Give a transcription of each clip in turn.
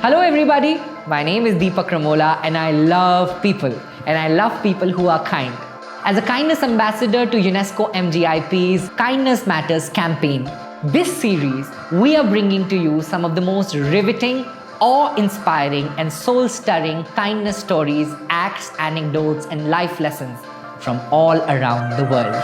Hello everybody, my name is Deepak Ramola and I love people. And I love people who are kind. As a kindness ambassador to UNESCO MGIEP's Kindness Matters campaign, this series we are bringing to you some of the most riveting, awe-inspiring and soul-stirring kindness stories, acts, anecdotes and life lessons from all around the world.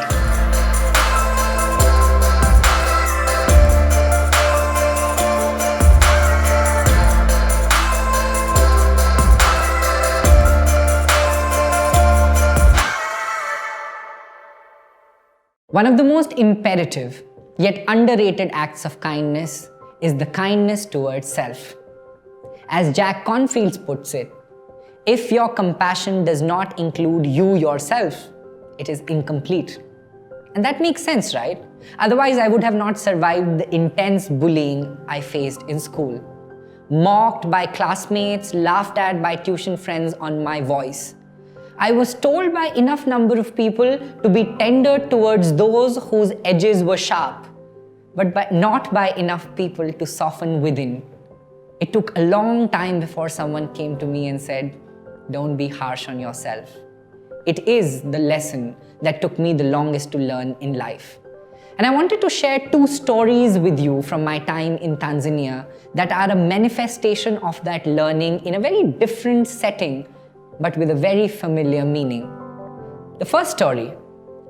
One of the most imperative yet underrated acts of kindness is the kindness towards self. As Jack Cornfield puts it, if your compassion does not include you yourself, it is incomplete. And that makes sense, right? Otherwise, I would have not survived the intense bullying I faced in school. Mocked by classmates, laughed at by tuition friends on my voice. I was told by enough number of people to be tender towards those whose edges were sharp, but not by enough people to soften within. It took a long time before someone came to me and said, "Don't be harsh on yourself." It is the lesson that took me the longest to learn in life. And I wanted to share two stories with you from my time in Tanzania that are a manifestation of that learning in a very different setting, but with a very familiar meaning. The first story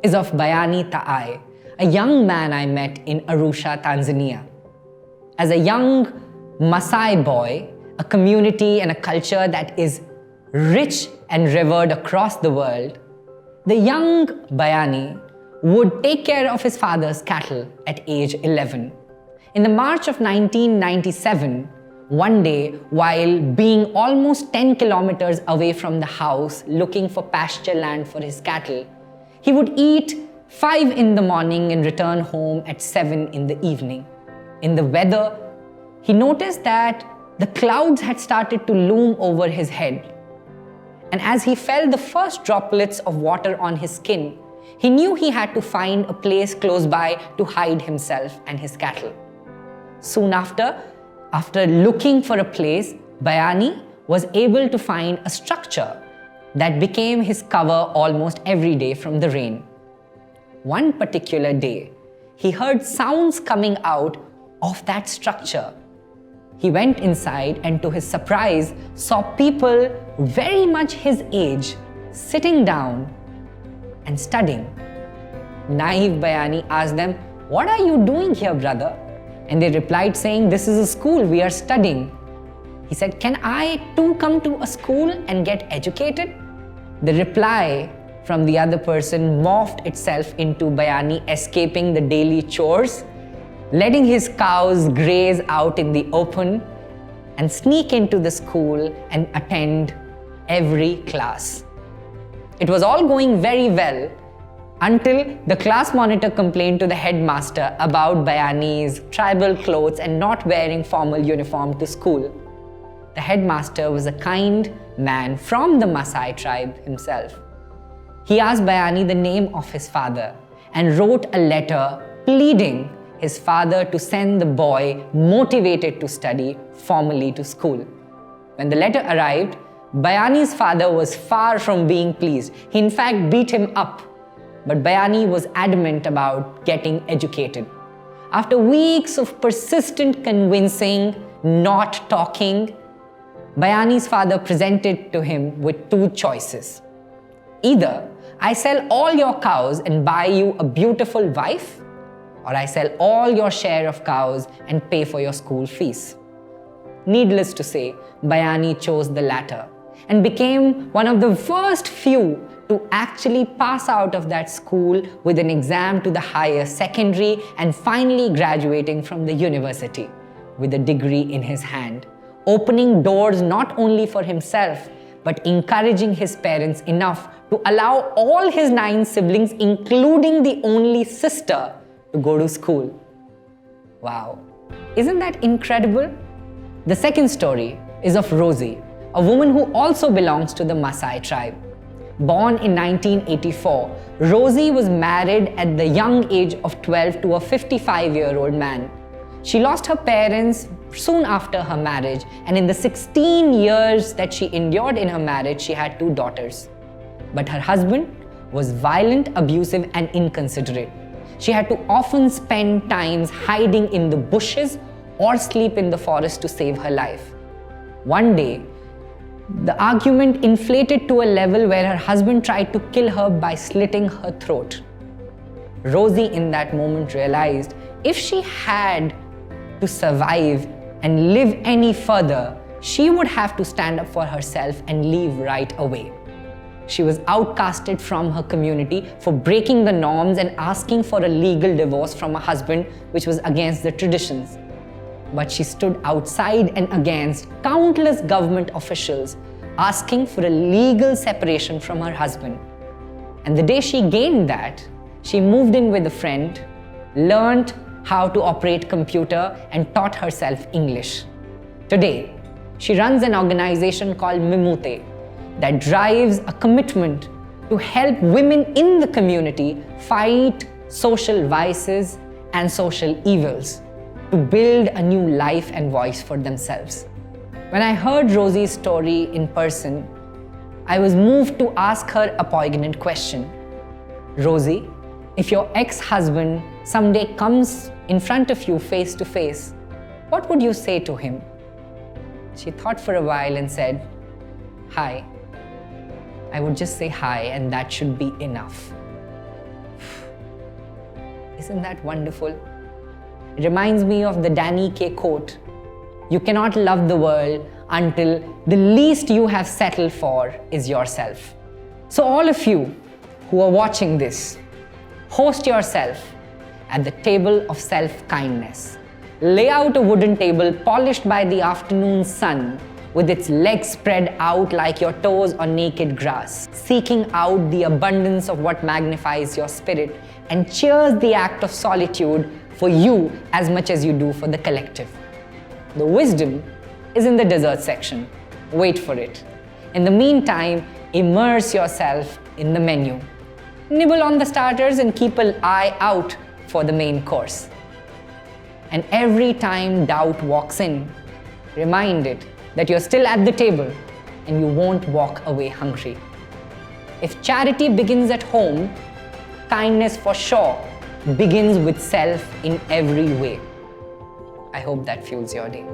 is of Mbayani Tayai, a young man I met in Arusha, Tanzania. As a young Maasai boy, a community and a culture that is rich and revered across the world, the young Biani would take care of his father's cattle at age 11. In the March of 1997, one day, while being almost 10 kilometers away from the house looking for pasture land for his cattle, he would eat 5 in the morning and return home at 7 in the evening. In the weather, he noticed that the clouds had started to loom over his head. And as he felt the first droplets of water on his skin, he knew he had to find a place close by to hide himself and his cattle. Soon after looking for a place, Biani was able to find a structure that became his cover almost every day from the rain. One particular day, he heard sounds coming out of that structure. He went inside and to his surprise, saw people very much his age sitting down and studying. Naive Biani asked them, "What are you doing here, brother?" And they replied saying, "This is a school, we are studying." He said, "Can I too come to a school and get educated?" The reply from the other person morphed itself into Biani escaping the daily chores, letting his cows graze out in the open, and sneak into the school and attend every class. It was all going very well until the class monitor complained to the headmaster about Biani's tribal clothes and not wearing formal uniform to school. The headmaster was a kind man from the Maasai tribe himself. He asked Biani the name of his father and wrote a letter pleading his father to send the boy motivated to study formally to school. When the letter arrived, Biani's father was far from being pleased. He in fact beat him up. But Biani was adamant about getting educated. After weeks of persistent convincing, not talking, Biani's father presented to him with two choices. Either I sell all your cows and buy you a beautiful wife, or I sell all your share of cows and pay for your school fees. Needless to say, Biani chose the latter and became one of the first few to actually pass out of that school with an exam to the higher secondary and finally graduating from the university with a degree in his hand, opening doors not only for himself, but encouraging his parents enough to allow all his 9 siblings, including the only sister, to go to school. Wow, isn't that incredible? The second story is of Rosie, a woman who also belongs to the Maasai tribe. Born in 1984, Rosie was married at the young age of 12 to a 55-year-old man. She lost her parents soon after her marriage, and in the 16 years that she endured in her marriage, she had 2 daughters. But her husband was violent, abusive, and inconsiderate. She had to often spend times hiding in the bushes or sleep in the forest to save her life. One day, the argument inflated to a level where her husband tried to kill her by slitting her throat. Rosie in that moment realized if she had to survive and live any further, she would have to stand up for herself and leave right away. She was outcasted from her community for breaking the norms and asking for a legal divorce from her husband, which was against the traditions. But she stood outside and against countless government officials, asking for a legal separation from her husband. And the day she gained that, she moved in with a friend, learned how to operate computer, and taught herself English. Today, she runs an organization called Mimute that drives a commitment to help women in the community fight social vices and social evils, to build a new life and voice for themselves. When I heard Rosie's story in person, I was moved to ask her a poignant question. Rosie, if your ex-husband someday comes in front of you face to face, what would you say to him? She thought for a while and said, "Hi." I would just say hi, and that should be enough. Isn't that wonderful? It reminds me of the Danny K quote, "You cannot love the world until the least you have settled for is yourself." So all of you who are watching this, host yourself at the table of self-kindness. Lay out a wooden table polished by the afternoon sun, with its legs spread out like your toes on naked grass, seeking out the abundance of what magnifies your spirit and cheers the act of solitude for you as much as you do for the collective. The wisdom is in the dessert section. Wait for it. In the meantime, immerse yourself in the menu. Nibble on the starters and keep an eye out for the main course. And every time doubt walks in, remind it that you're still at the table and you won't walk away hungry. If charity begins at home, kindness for sure begins with self in every way. I hope that fuels your day.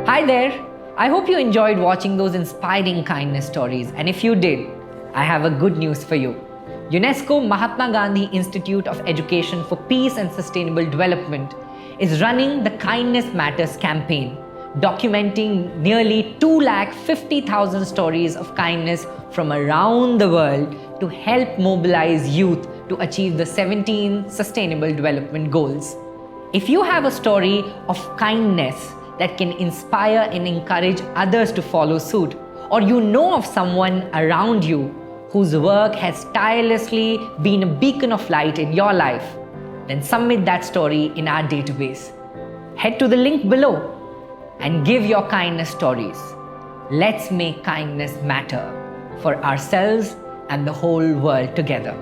Hi there! I hope you enjoyed watching those inspiring kindness stories, and if you did, I have a good news for you. UNESCO Mahatma Gandhi Institute of Education for Peace and Sustainable Development is running the Kindness Matters campaign, documenting nearly 250,000 stories of kindness from around the world to help mobilize youth to achieve the 17 Sustainable Development Goals. If you have a story of kindness that can inspire and encourage others to follow suit, or you know of someone around you whose work has tirelessly been a beacon of light in your life, then submit that story in our database. Head to the link below and give your kindness stories. Let's make kindness matter for ourselves and the whole world together.